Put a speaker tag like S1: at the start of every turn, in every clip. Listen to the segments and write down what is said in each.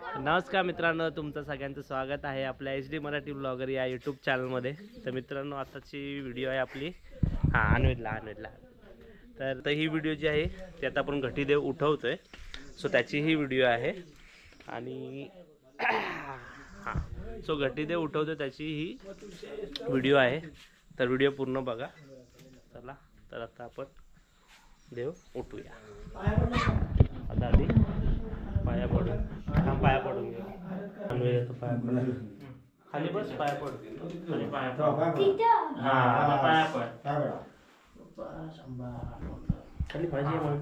S1: नमस्कार मित्रांनो, तुमचं सगळ्यांचं स्वागत आहे आपल्या HD मराठी ब्लॉगर या यूट्यूब चॅनलमध्ये। तर मित्रांनो, आताची व्हिडिओ आहे आपली अन्वेदला तर ही व्हिडिओ जी आहे ती आता आपण घटीदेव उठवतोय, सो त्याची ही व्हिडिओ आहे। आणि सो घटीदेव उठवतोय त्याची ही व्हिडिओ आहे। तर व्हिडिओ पूर्ण बघा। चला, तर आता आपण देव उठूया। आता आधी पाया पडून पाया पडून घे। अन्वेषाचं पाया पड, खाली बस, पाया पड, खाली पाया पड, हां पाया पड, खाली भाजी आहे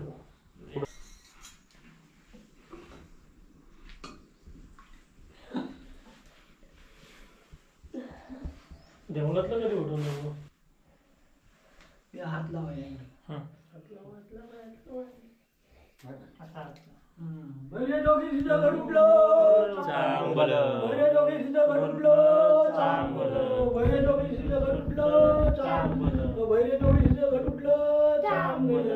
S1: देवळातलं कधी उठवून नको हात लावाय। हां बैरे दोघी सिद्ध गरुडलो चांगल, बैरे दोघी सिद्ध गरुडलो चांगल, बैरे दोघी सिद्ध गरुडलो चांगल, बैरे दोघी सिद्ध गरुडलो चांगल।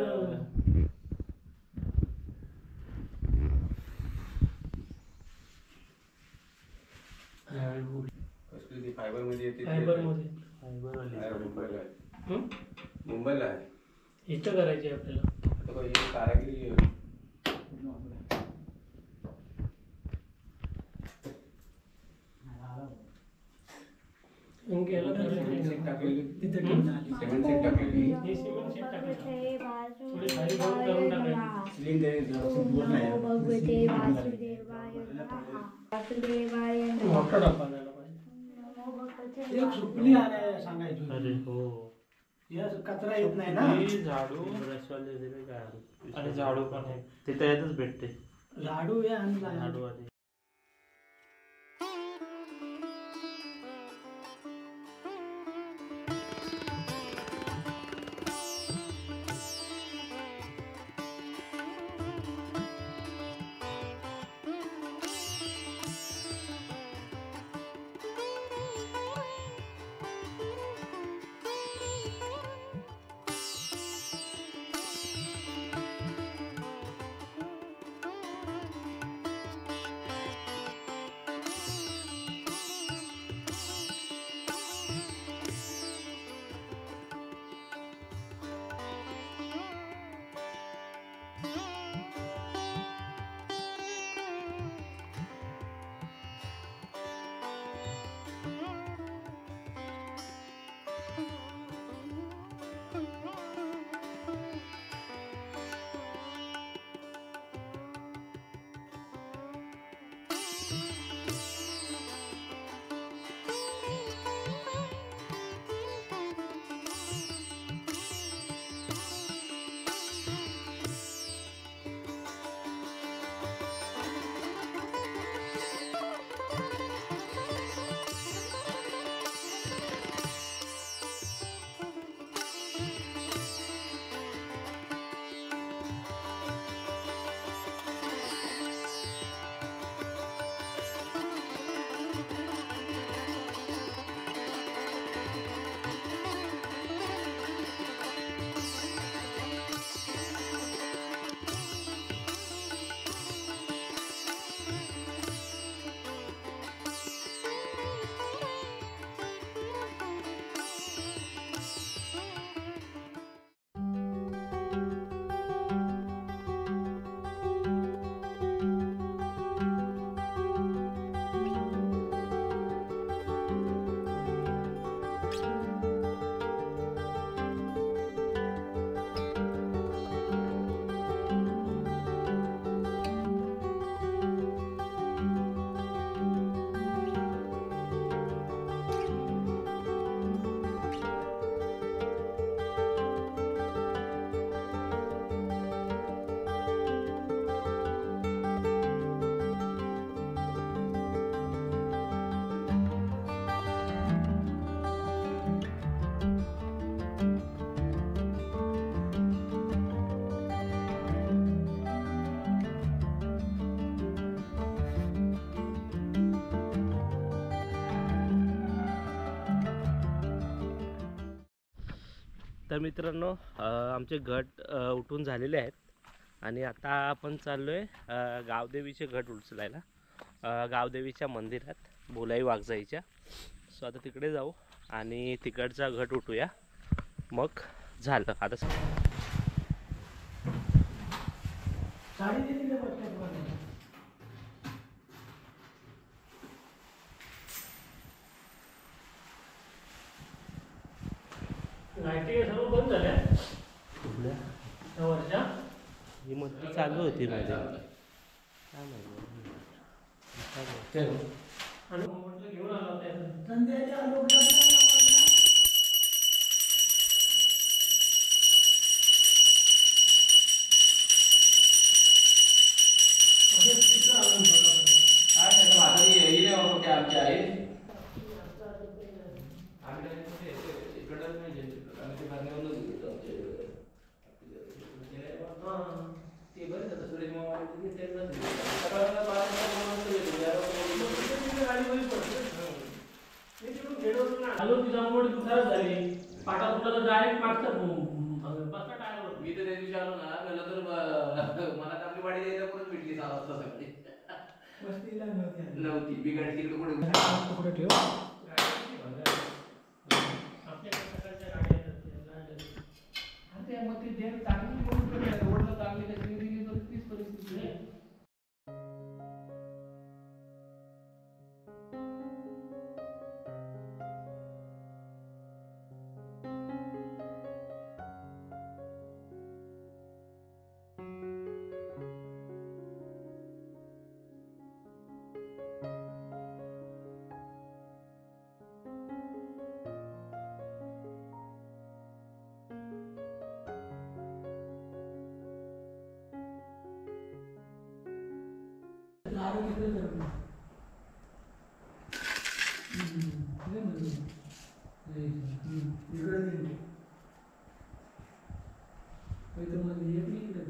S2: कसली फायबर मध्ये येते,
S1: फायबर
S2: मुंबईला आहे।
S1: इथं करायची आपल्याला
S2: आता हे कारागिरी
S1: कचरा येत नाही ना, झाडू आणि झाडू पण आहे तिथे येतच भेटते। झाडू आहे आणि झाडू आहे। तर मित्रांनो, आमचे घट उठून झालेले आहेत आणि आता आपण चाललोय गावदेवीचे घट उचलायला। गावदेवीच्या मंदिरात बोलाई वाघजाईच्या. सो आता तिकडे जाऊ आणि तिकडचा घट उठूया. मग झालं आता.
S3: लाईटी सर्व बंद झाल्या
S1: कुठल्या
S3: वरच्या.
S1: ही मग चालू होती माझ्या काय माहिती.
S3: आणि म्हटलं घेऊन आला होता डायरेक्ट मागचं
S2: मी तर त्या दिवशी आलो ना पहिलं तर मला आपली वाडी द्यायला परत भेटली 6 वाजता सकाळी. नव्हती बिघाड तिकडे कुठे
S3: ठेव. मग ती चांगली ओढलं चांगली त्याची दिली तर तीच परिस्थिती आहे. इकडे